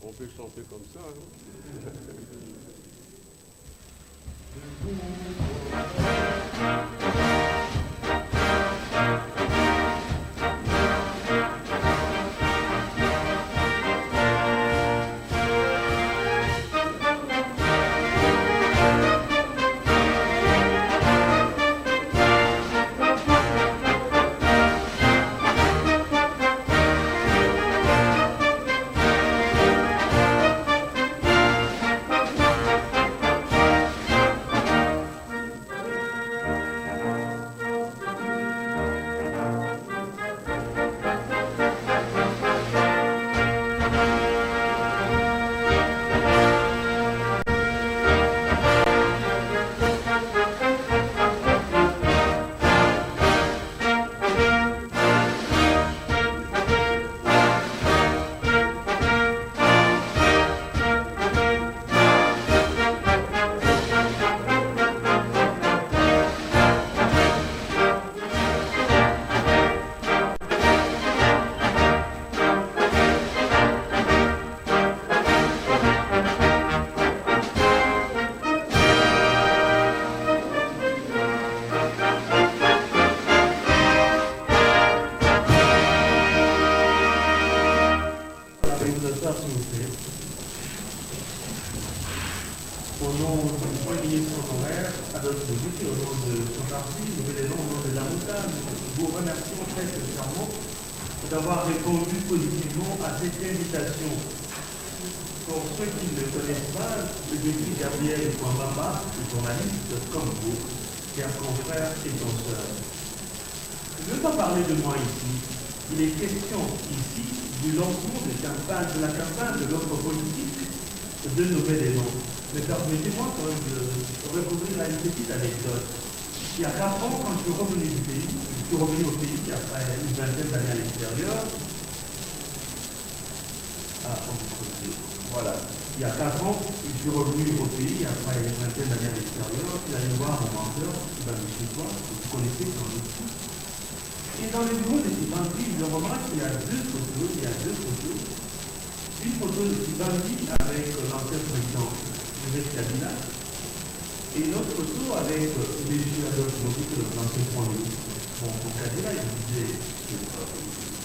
On peut chanter comme ça, hein? Au nom du Premier ministre honoraire, Adolphe Débuté, au nom de son parti, nous venons au nom de la montagne, vous remercions très sincèrement d'avoir répondu positivement à cette invitation. Pour ceux qui ne connaissent pas, le député Gabriel Kwambamba, journaliste comme vous, chers confrères et consoeurs. Je ne veux pas parler de moi ici. Il est question ici du lancement de la campagne de l'offre politique de Nouvel Élan. Mais permettez-moi quand même de recouvrir à une petite anecdote. Il y a 4 ans, quand je suis revenu au pays après une vingtaine d'années à l'extérieur. Voilà. Il y a 4 ans, je suis revenu au pays après une vingtaine d'années à l'extérieur. Je suis allé voir mon mentor, Sylvain Michel, vous connaissez sans doute. Et dans le bureau de Sylvain, je remarque qu'il y a deux photos. Une photo de Sylvain avec l'ancien président Joseph Kabila et une autre photo avec M. Adolphe Débuté, l'ancien Premier ministre. Bon, pour Kabila, il disait que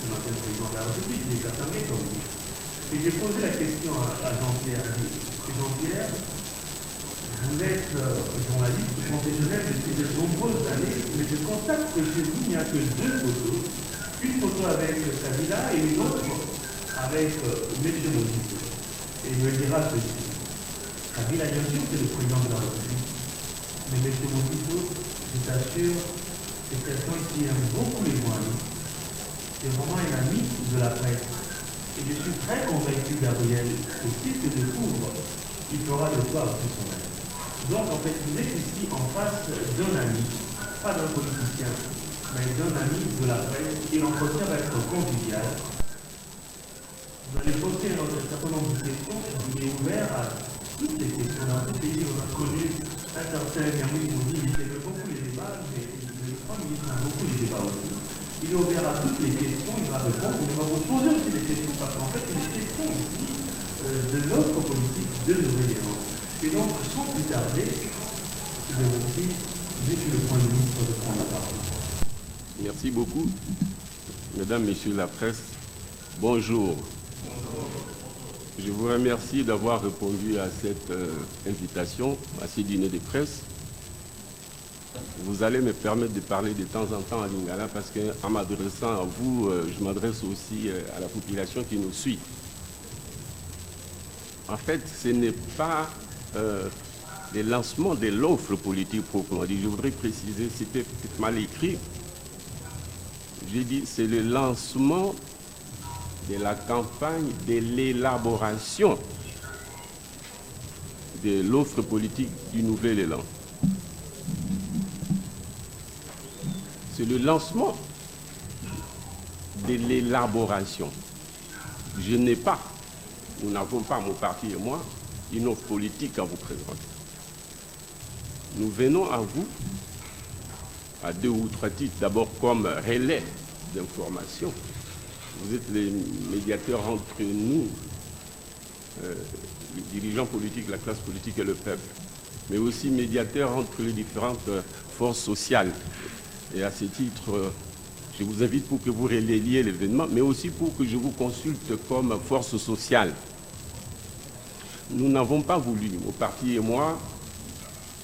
l'ancien président de la République, il est Katamé comme lui. Et j'ai posé la question à Jean-Pierre. Jean-Pierre, vous êtes journaliste professionnel depuis de nombreuses années, mais je constate que chez vous, il n'y a que 2 photos. Une photo avec Kabila et une autre avec M. Modibo. Et il me dira ceci. Kabila, bien sûr, c'est le président de la République. Mais M. Modibo, je t'assure, c'est quelqu'un qui aime beaucoup les moyens. C'est vraiment un ami de la presse. Et je suis très convaincu, Gabriel, que si tu découvres, il fera de toi aussi son ami. Donc, en fait, vous êtes ici en face d'un ami, pas d'un politicien, mais d'un ami de la presse, et l'entretien va être convivial. Vous allez poser un certain nombre de questions, il est ouvert à toutes les questions. Dans ce pays, on a connu un certain Yamou Moudi, il fait beaucoup les débats, mais le Premier ministre a beaucoup les débats aussi. Il est ouvert à toutes les questions, il va répondre, il va vous poser aussi des questions, parce qu'en fait, il est question ici de l'offre politique de Nouvel Élan. Et donc, sans plus tarder, je vous prie, monsieur le Premier ministre, de prendre la parole. Merci beaucoup. Mesdames, Messieurs la presse, bonjour. Je vous remercie d'avoir répondu à cette invitation, à ce dîner de presse. Vous allez me permettre de parler de temps en temps à Lingala parce qu'en m'adressant à vous, je m'adresse aussi à la population qui nous suit. En fait, ce n'est pas le lancement de l'offre politique proprement dit. Je voudrais préciser, c'était peut-être mal écrit. J'ai dit c'est le lancement de la campagne de l'élaboration de l'offre politique du Nouvel Élan. C'est le lancement de l'élaboration. Je n'ai pas, nous n'avons pas, mon parti et moi, une offre politique à vous présenter. Nous venons à vous à 2 ou 3 titres. D'abord comme relais d'information. Vous êtes les médiateurs entre nous le dirigeant politique, la classe politique et le peuple, mais aussi médiateur entre les différentes forces sociales. Et à ce titre, je vous invite pour que vous relayiez l'événement, mais aussi pour que je vous consulte comme force sociale. Nous n'avons pas voulu, mon parti et moi,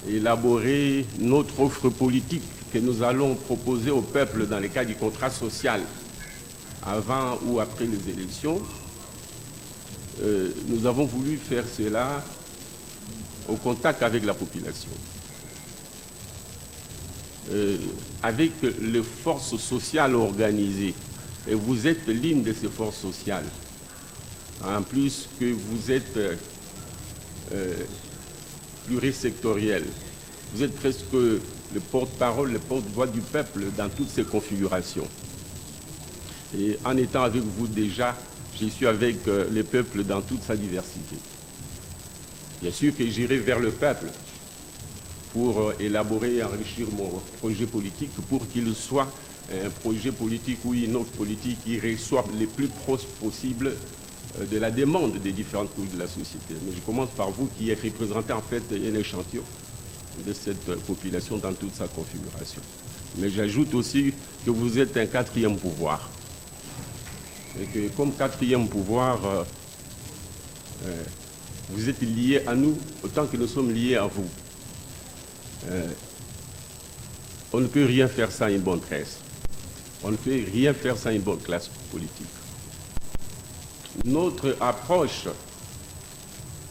élaborer notre offre politique que nous allons proposer au peuple dans le cadre du contrat social avant ou après les élections. Nous avons voulu faire cela au contact avec la population, avec les forces sociales organisées. Et vous êtes l'une de ces forces sociales. En plus que vous êtes plurisectoriel. Vous êtes presque le porte-parole, le porte-voix du peuple dans toutes ces configurations. Et en étant avec vous déjà, je suis avec le peuple dans toute sa diversité. Bien sûr que j'irai vers le peuple pour élaborer et enrichir mon projet politique pour qu'il soit un projet politique ou une autre politique qui soit le plus proche possible de la demande des différentes couches de la société. Mais je commence par vous qui êtes représenté en fait un échantillon de cette population dans toute sa configuration. Mais j'ajoute aussi que vous êtes un quatrième pouvoir. Et que comme quatrième pouvoir, vous êtes liés à nous autant que nous sommes liés à vous. On ne peut rien faire sans une bonne presse. On ne peut rien faire sans une bonne classe politique. Notre approche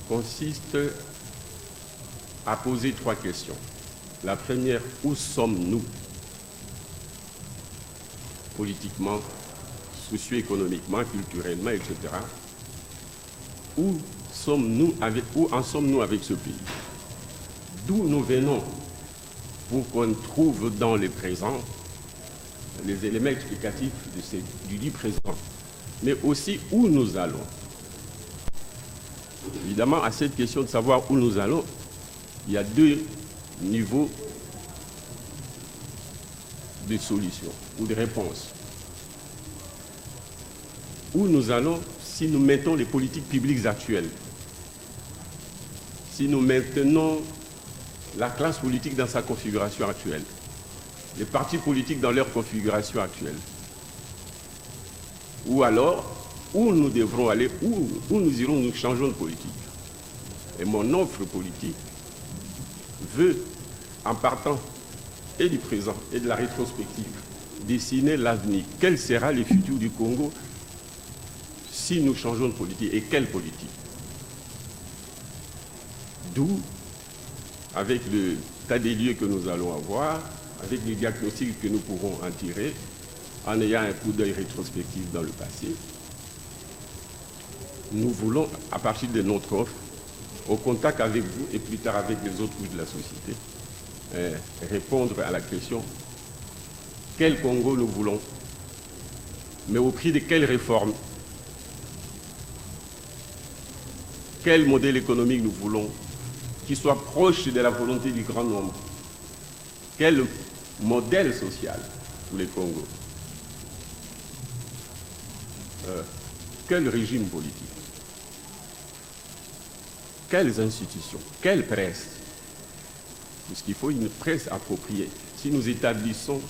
consiste à poser 3 questions. La première, où sommes-nous politiquement, socio-économiquement, culturellement, etc. Où en sommes-nous avec ce pays? D'où nous venons pour qu'on trouve dans le présent les éléments explicatifs du dit présent, mais aussi où nous allons. Évidemment, à cette question de savoir où nous allons, il y a 2 niveaux de solutions ou de réponses. Où nous allons si nous mettons les politiques publiques actuelles, si nous maintenons la classe politique dans sa configuration actuelle, les partis politiques dans leur configuration actuelle. Ou alors, où nous devrons aller, où nous irons, nous changeons de politique. Et mon offre politique veut, en partant et du présent et de la rétrospective, dessiner l'avenir. Quel sera le futur du Congo si nous changeons de politique? Et quelle politique? D'où, avec le tas des lieux que nous allons avoir, avec les diagnostics que nous pourrons en tirer, en ayant un coup d'œil rétrospectif dans le passé, nous voulons, à partir de notre offre, au contact avec vous et plus tard avec les autres couches de la société, répondre à la question quel Congo nous voulons, mais au prix de quelles réformes, quel modèle économique nous voulons, qui soit proche de la volonté du grand nombre, quel modèle social pour les Congos, quel régime politique, quelles institutions, quelle presse, puisqu'il faut une presse appropriée. Si nous établissons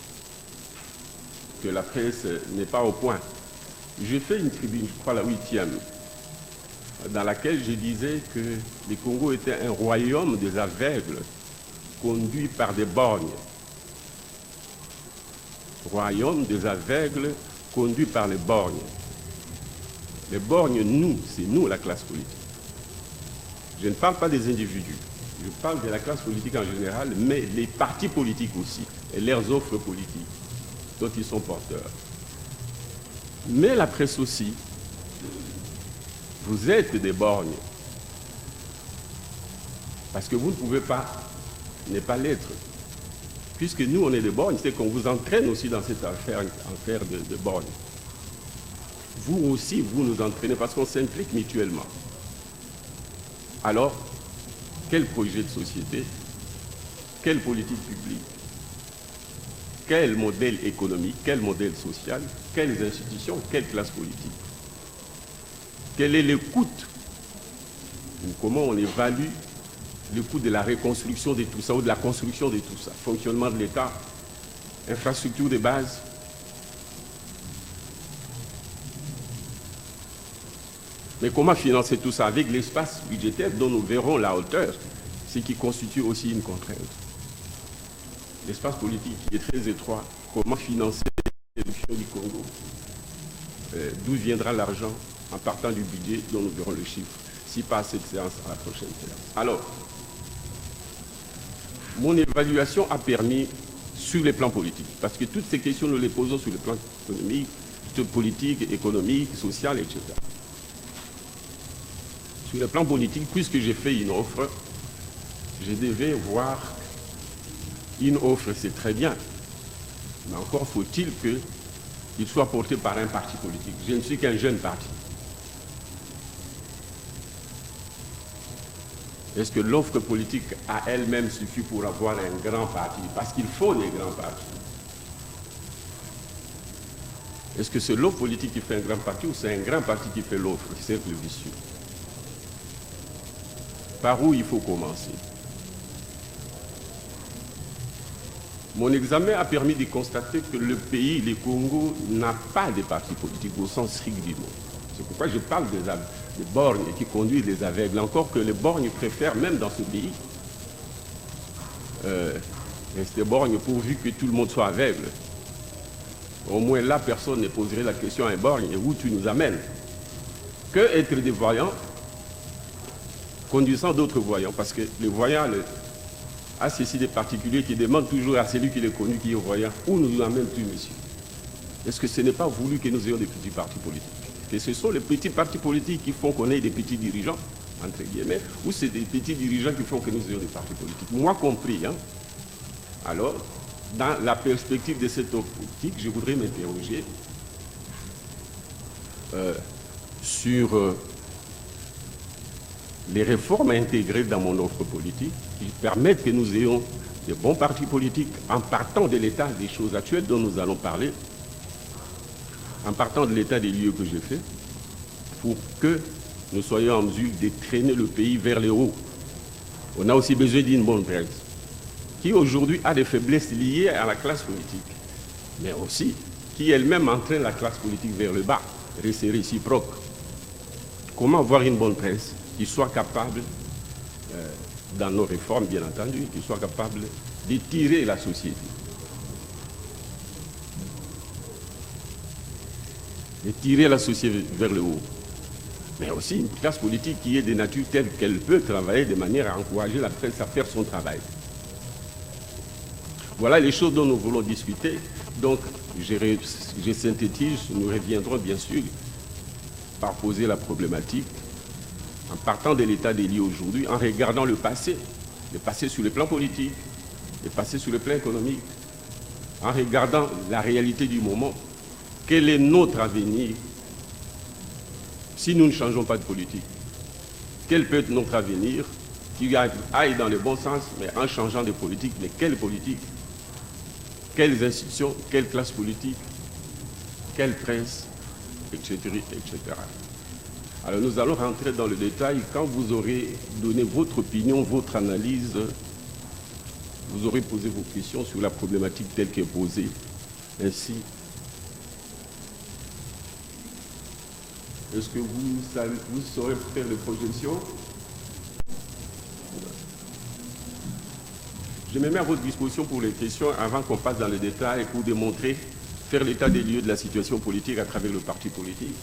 que la presse n'est pas au point, j'ai fait une tribune, je crois la 8e, dans laquelle je disais que le Congo était un royaume des aveugles conduit par des borgnes. Royaume des aveugles conduit par les borgnes. Les borgnes, nous, c'est nous la classe politique. Je ne parle pas des individus, je parle de la classe politique en général, mais les partis politiques aussi, et leurs offres politiques, dont ils sont porteurs. Mais la presse aussi, vous êtes des borgnes. Parce que vous ne pouvez pas ne pas l'être. Puisque nous, on est des borgnes, c'est qu'on vous entraîne aussi dans cette affaire de borgnes. Vous aussi, vous nous entraînez parce qu'on s'implique mutuellement. Alors, quel projet de société, quelle politique publique, quel modèle économique, quel modèle social, quelles institutions, quelle classe politique? Quel est le coût ou comment on évalue le coût de la reconstruction de tout ça, ou de la construction de tout ça, fonctionnement de l'État, infrastructure de base. Mais comment financer tout ça avec l'espace budgétaire dont nous verrons la hauteur, ce qui constitue aussi une contrainte. L'espace politique qui est très étroit, comment financer l'élection du Congo, d'où viendra l'argent en partant du budget dont nous verrons le chiffre, si pas à cette séance, à la prochaine séance. Alors, mon évaluation a permis sur les plans politiques, parce que toutes ces questions, nous les posons sur le plan économique, politique, économique, social, etc. Sur le plan politique, puisque j'ai fait une offre, je devais voir une offre, c'est très bien, mais encore faut-il qu'il soit porté par un parti politique. Je ne suis qu'un jeune parti. Est-ce que l'offre politique à elle-même suffit pour avoir un grand parti? Parce qu'il faut des grands partis. Est-ce que c'est l'offre politique qui fait un grand parti ou c'est un grand parti qui fait l'offre? C'est le vicieux. Par où il faut commencer? Mon examen a permis de constater que le pays, le Congo, n'a pas de parti politique au sens strict du mot. C'est pourquoi je parle des borgnes qui conduisent les aveugles. Encore que les borgnes préfèrent, même dans ce pays, rester borgnes pourvu que tout le monde soit aveugle. Au moins là, personne ne poserait la question à un borgne, et où tu nous amènes? Que être des voyants conduisant d'autres voyants? Parce que les voyants a ceci des particuliers qui demandent toujours à celui qui est connu, qui est voyant, où nous amènes-tu, monsieur? Est-ce que ce n'est pas voulu que nous ayons des petits partis politiques? Et ce sont les petits partis politiques qui font qu'on ait des petits dirigeants, entre guillemets, ou c'est des petits dirigeants qui font que nous ayons des partis politiques, moi compris. Hein? Alors, dans la perspective de cette offre politique, je voudrais m'interroger sur les réformes intégrées dans mon offre politique qui permettent que nous ayons des bons partis politiques en partant de l'état des choses actuelles dont nous allons parler, en partant de l'état des lieux que j'ai fait, pour que nous soyons en mesure de traîner le pays vers le haut. On a aussi besoin d'une bonne presse, qui aujourd'hui a des faiblesses liées à la classe politique, mais aussi qui elle-même entraîne la classe politique vers le bas, et c'est réciproque. Comment avoir une bonne presse qui soit capable, dans nos réformes bien entendu, qui soit capable de tirer la société, vers le haut, mais aussi une classe politique qui est de nature telle qu'elle peut travailler de manière à encourager la presse à faire son travail. Voilà les choses dont nous voulons discuter. Donc, je synthétise, nous reviendrons bien sûr par poser la problématique, en partant de l'état des lieux aujourd'hui, en regardant le passé sur le plan politique, le passé sur le plan économique, en regardant la réalité du moment. Quel est notre avenir si nous ne changeons pas de politique? Quel peut être notre avenir qui aille dans le bon sens, mais en changeant de politique? Mais quelle politique? Quelles institutions? Quelle classe politique? Quelle presse? Etc. etc. Alors nous allons rentrer dans le détail. Quand vous aurez donné votre opinion, votre analyse, vous aurez posé vos questions sur la problématique telle qu'elle est posée. Ainsi, est-ce que vous saurez faire les projections? Je me mets à votre disposition pour les questions avant qu'on passe dans le détail pour démontrer, faire l'état des lieux de la situation politique à travers le parti politique.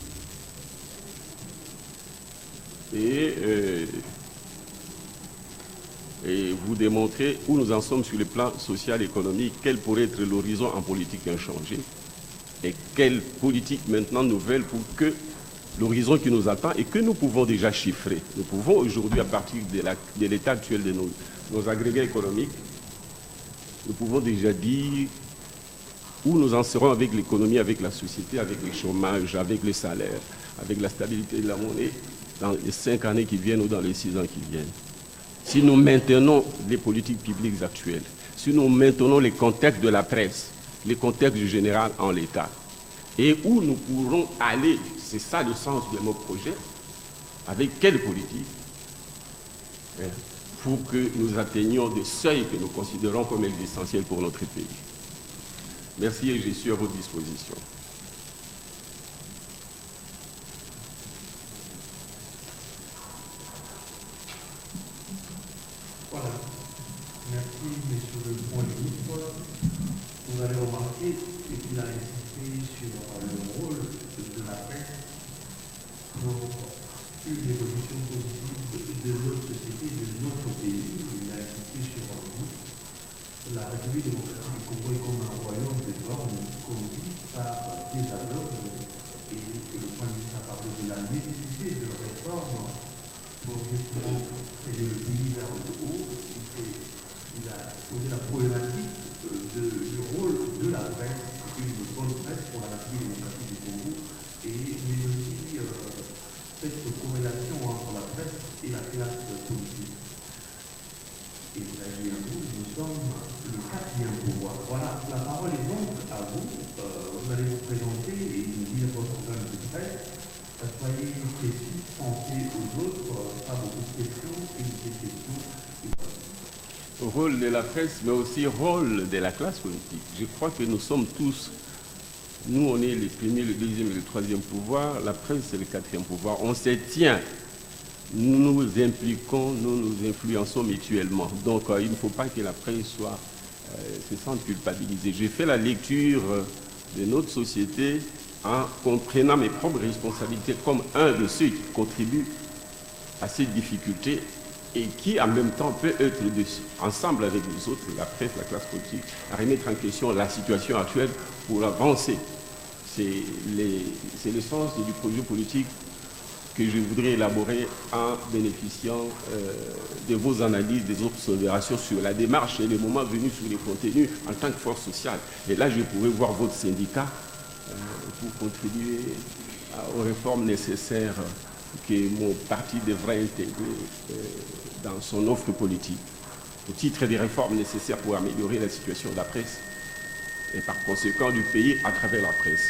Et vous démontrer où nous en sommes sur le plan social et économique, quel pourrait être l'horizon en politique inchangé et quelle politique maintenant nouvelle pour que l'horizon qui nous attend et que nous pouvons déjà chiffrer. Nous pouvons aujourd'hui, à partir de l'état actuel de nos agrégats économiques, nous pouvons déjà dire où nous en serons avec l'économie, avec la société, avec le chômage, avec les salaires, avec la stabilité de la monnaie dans les 5 années qui viennent ou dans les 6 ans qui viennent. Si nous maintenons les politiques publiques actuelles, si nous maintenons les contextes de la presse, les contextes généraux en l'état, et où nous pourrons aller, c'est ça le sens de mon projet, avec quelle politique, pour que nous atteignions des seuils que nous considérons comme essentiels pour notre pays. Merci et je suis à votre disposition. Voilà. Merci, monsieur le Premier ministre. Vous avez remarqué qu'il a insisté sur le rôle de la presse pour une évolution positive de notre société, de notre pays. Il a insisté sur la République démocratique du Congo est comme un royaume de normes conduit par des aveugles et que le Premier ministre a parlé de la nécessité de réforme pour justement aider le pays vers le haut. Il a posé la problématique du rôle de la presse, une bonne presse pour la République démocratique du Congo, mais aussi cette corrélation entre la presse et la classe politique. Et vous avez dit à nous sommes le quatrième pouvoir. Voilà, la parole est donc à vous. Vous allez vous présenter et nous dire votre programme de presse. Soyez précis, pensez aux autres, pas beaucoup de questions, une question. Rôle de la presse, mais aussi rôle de la classe politique. Je crois que nous sommes tous, nous on est les premiers, le deuxième et le troisième pouvoir, la presse c'est le quatrième pouvoir. On se tient, nous nous impliquons, nous nous influençons mutuellement. Donc il ne faut pas que la presse se sente culpabilisée. J'ai fait la lecture de notre société en comprenant mes propres responsabilités comme un de ceux qui contribuent à cette difficulté et qui en même temps peut être ensemble avec les autres, la presse, la classe politique, à remettre en question la situation actuelle pour avancer. C'est le sens du projet politique que je voudrais élaborer en bénéficiant de vos analyses, des observations sur la démarche et les moments venus sur les contenus en tant que force sociale. Et là, je pourrais voir votre syndicat pour contribuer aux réformes nécessaires que mon parti devrait intégrer dans son offre politique, au titre des réformes nécessaires pour améliorer la situation de la presse et par conséquent du pays à travers la presse.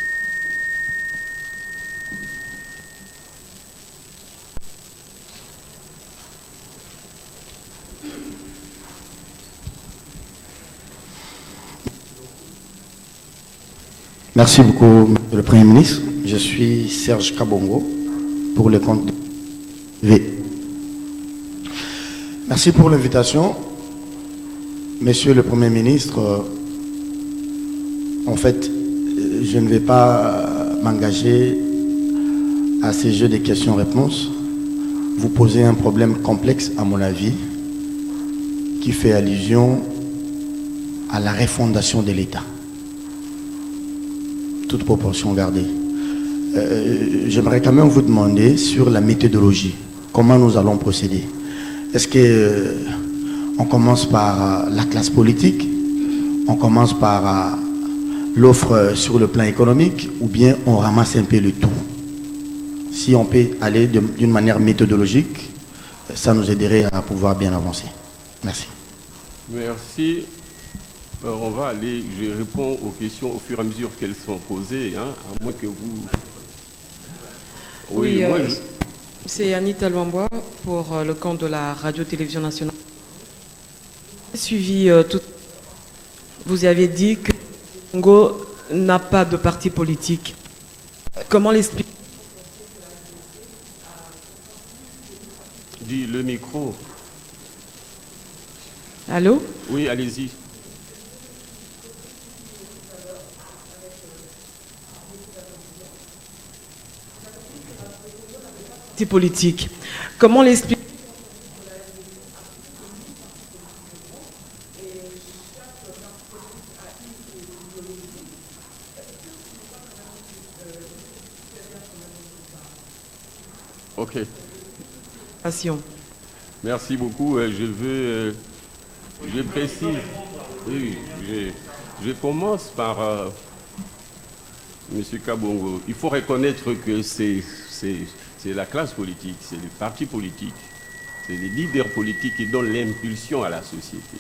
Merci beaucoup, le Premier ministre. Je suis Serge Kabongo, pour le compte de V. Merci pour l'invitation. Monsieur le Premier ministre, en fait, je ne vais pas m'engager à ces jeux de questions-réponses. Vous posez un problème complexe, à mon avis, qui fait allusion à la refondation de l'État. Toute proportion gardée. J'aimerais quand même vous demander sur la méthodologie, comment nous allons procéder. Est-ce que on commence par la classe politique, on commence par l'offre sur le plan économique, ou bien on ramasse un peu le tout? Si on peut aller d'une manière méthodologique, ça nous aiderait à pouvoir bien avancer. Merci. Merci. On va aller, je réponds aux questions au fur et à mesure qu'elles sont posées, hein, à moins que vous... Oui, c'est Anita Luambois pour le compte de la Radio-Télévision Nationale. Suivi tout... Vous avez dit que le Congo n'a pas de parti politique. Comment l'expliquer? Dis le micro. Allô? Oui, allez-y. Politique. Comment l'expliquer? Ok. Merci beaucoup. Je précise. Oui, je commence par M. Kabongo. Il faut reconnaître que c'est la classe politique, c'est les partis politiques, c'est les leaders politiques qui donnent l'impulsion à la société.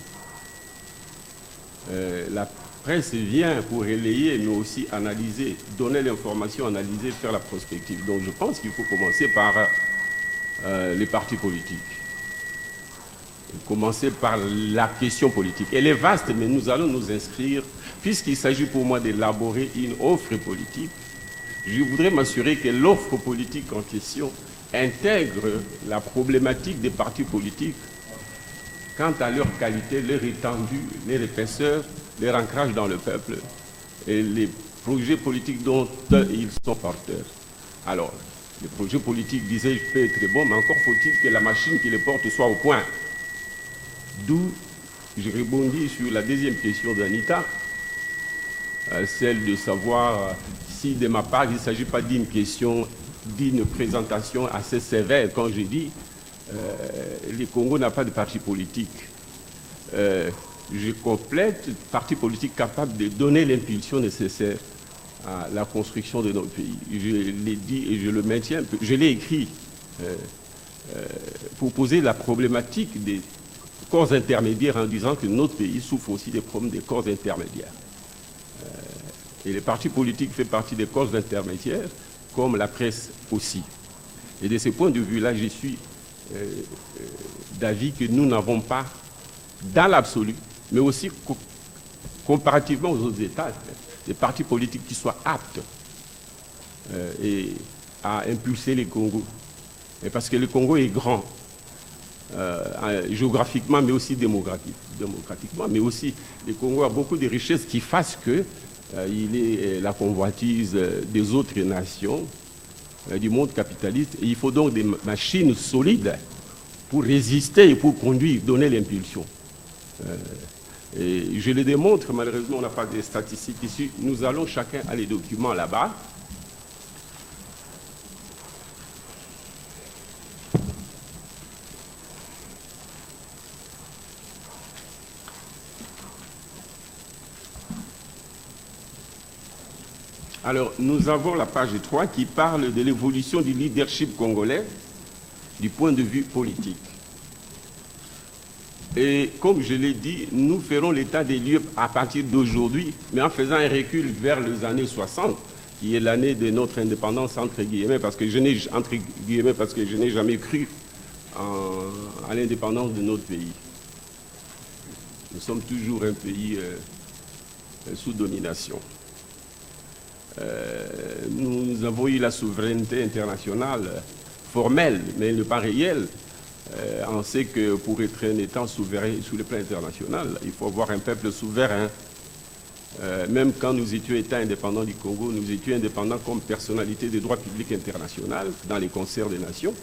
La presse vient pour relayer, mais aussi analyser, donner l'information, analyser, faire la prospective. Donc je pense qu'il faut commencer par les partis politiques. commencer par la question politique. Elle est vaste, mais nous allons nous inscrire, puisqu'il s'agit pour moi d'élaborer une offre politique. Je voudrais m'assurer que l'offre politique en question intègre la problématique des partis politiques quant à leur qualité, leur étendue, leur épaisseur, leur ancrage dans le peuple et les projets politiques dont ils sont porteurs. Alors, les projets politiques, disais-je, peuvent être très bons, mais encore faut-il que la machine qui les porte soit au point. D'où je rebondis sur la deuxième question d'Anita, celle de savoir si de ma part il ne s'agit pas d'une question, d'une présentation assez sévère quand je dis le Congo n'a pas de parti politique. Je complète parti politique capable de donner l'impulsion nécessaire à la construction de notre pays. Je l'ai dit et je le maintiens, je l'ai écrit pour poser la problématique des corps intermédiaires en disant que notre pays souffre aussi des problèmes des corps intermédiaires. Et les partis politiques font partie des corps intermédiaires, comme la presse aussi. Et de ce point de vue-là, je suis d'avis que nous n'avons pas, dans l'absolu, mais aussi comparativement aux autres États, des partis politiques qui soient aptes et à impulser les Congos. Et parce que le Congo est grand, géographiquement, mais aussi démocratiquement, mais aussi le Congo a beaucoup de richesses qui fassent que il est la convoitise des autres nations du monde capitaliste. Et il faut donc des machines solides pour résister et pour conduire, donner l'impulsion. Et je le démontre, malheureusement on n'a pas de statistiques ici, nous allons chacun à les documents là-bas. Alors, nous avons la page 3 qui parle de l'évolution du leadership congolais du point de vue politique. Et comme je l'ai dit, nous ferons l'état des lieux à partir d'aujourd'hui, mais en faisant un recul vers les années 60, qui est l'année de notre indépendance, entre guillemets, parce que je n'ai jamais cru à l'indépendance de notre pays. Nous sommes toujours un pays sous domination. Nous avons eu la souveraineté internationale formelle, mais pas réelle. On sait que pour être un État souverain sur le plan international, il faut avoir un peuple souverain. Même quand nous étions État indépendant du Congo, nous étions indépendants comme personnalité de droit public international dans les concerts des nations.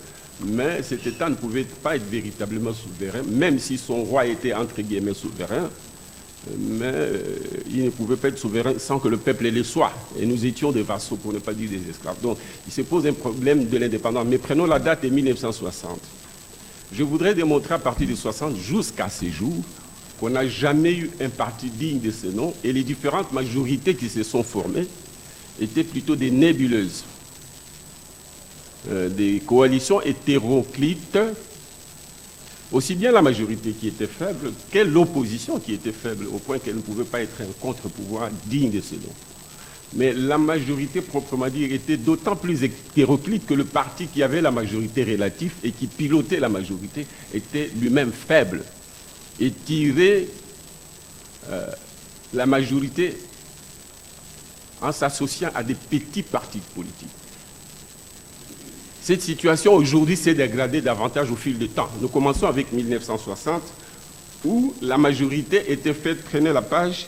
Mais cet État ne pouvait pas être véritablement souverain, même si son roi était entre guillemets souverain. Mais il ne pouvait pas être souverain sans que le peuple le soit. Et nous étions des vassaux, pour ne pas dire des esclaves. Donc, il se pose un problème de l'indépendance. Mais prenons la date de 1960. Je voudrais démontrer à partir de 60 jusqu'à ces jours qu'on n'a jamais eu un parti digne de ce nom et les différentes majorités qui se sont formées étaient plutôt des nébuleuses, des coalitions hétéroclites, aussi bien la majorité qui était faible que l'opposition qui était faible, au point qu'elle ne pouvait pas être un contre-pouvoir digne de ce nom. Mais la majorité, proprement dit, était d'autant plus hétéroclite que le parti qui avait la majorité relative et qui pilotait la majorité était lui-même faible et tirait la majorité en s'associant à des petits partis politiques. Cette situation aujourd'hui s'est dégradée davantage au fil du temps. Nous commençons avec 1960 où la majorité était faite, prenez la page.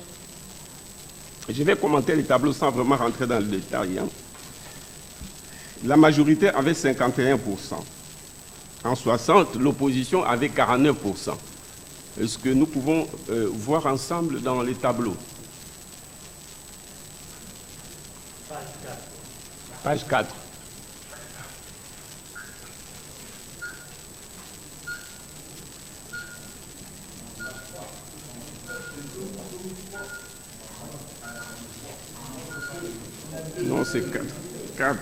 Je vais commenter les tableaux sans vraiment rentrer dans le détail. La majorité avait 51%. En 60, l'opposition avait 49%. Est-ce que nous pouvons voir ensemble dans les tableaux? Page 4. Non, c'est 4.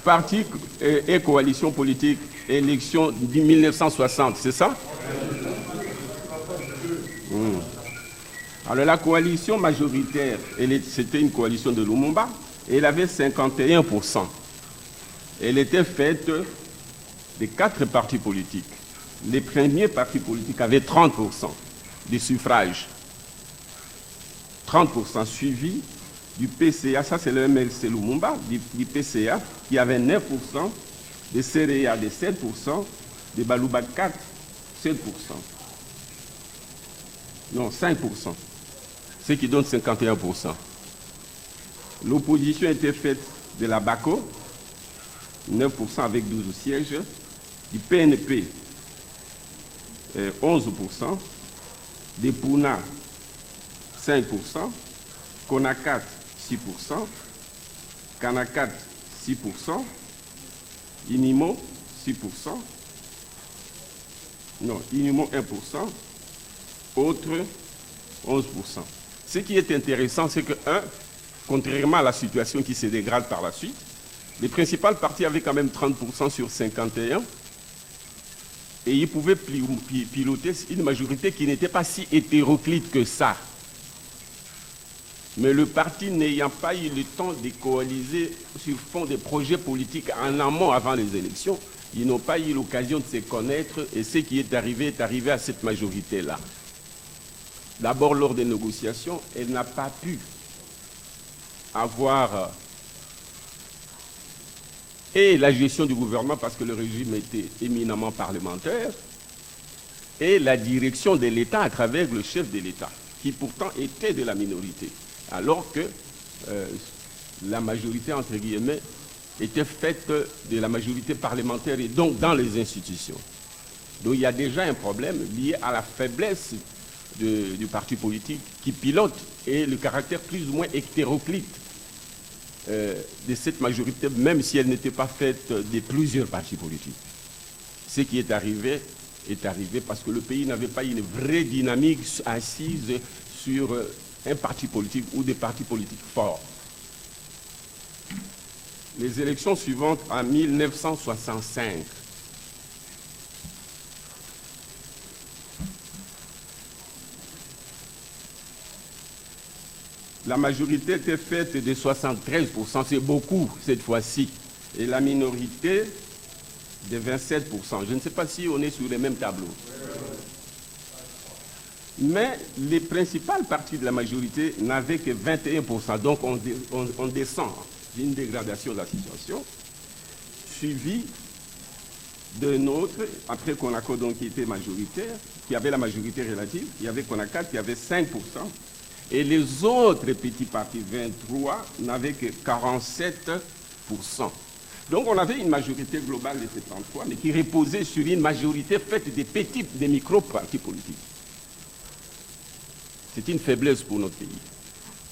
Parti et coalition politique, élection de 1960, c'est ça? Alors la coalition majoritaire, c'était une coalition de Lumumba, et elle avait 51%. elle était faite de 4 partis politiques. Les premiers partis politiques avaient 30% des suffrages. 30% suivi du PCA, ça c'est le MLC Lumumba, du PCA, qui avait 9%, des CREA de 7%, des Baluba 4, 7%. Non, 5%. Ce qui donne 51%. L'opposition était faite de la BACO, 9% avec 12 sièges, du PNP, 11%, des PUNA, 5%, CONACAT, 6%, CANACAT, 6%, INIMO, 6%, non, INIMO, 1%, autres, 11%. Ce qui est intéressant, c'est que, contrairement à la situation qui se dégrade par la suite, les principales partis avaient quand même 30% sur 51, et ils pouvaient piloter une majorité qui n'était pas si hétéroclite que ça. Mais le parti n'ayant pas eu le temps de coaliser sur fond des projets politiques en amont avant les élections, ils n'ont pas eu l'occasion de se connaître, et ce qui est arrivé à cette majorité-là. D'abord, lors des négociations, elle n'a pas pu avoir et la gestion du gouvernement parce que le régime était éminemment parlementaire, et la direction de l'État à travers le chef de l'État, qui pourtant était de la minorité, alors que la majorité, entre guillemets, était faite de la majorité parlementaire et donc dans les institutions. Donc il y a déjà un problème lié à la faiblesse du parti politique qui pilote et le caractère plus ou moins hétéroclite de cette majorité, même si elle n'était pas faite de plusieurs partis politiques. Ce qui est arrivé parce que le pays n'avait pas une vraie dynamique assise sur un parti politique ou des partis politiques forts. Les élections suivantes en 1965. La majorité était faite de 73%, c'est beaucoup cette fois-ci, et la minorité de 27%. Je ne sais pas si on est sur les mêmes tableaux. Mais les principales parties de la majorité n'avaient que 21%, donc on descend d'une dégradation de la situation, suivi d'un autre, après CONACO donc qui était majoritaire, qui avait la majorité relative, il y avait CONACAT qui avait 5%, et les autres petits partis, 23, n'avaient que 47%. Donc on avait une majorité globale de 73, mais qui reposait sur une majorité faite des micro-partis politiques. C'est une faiblesse pour notre pays.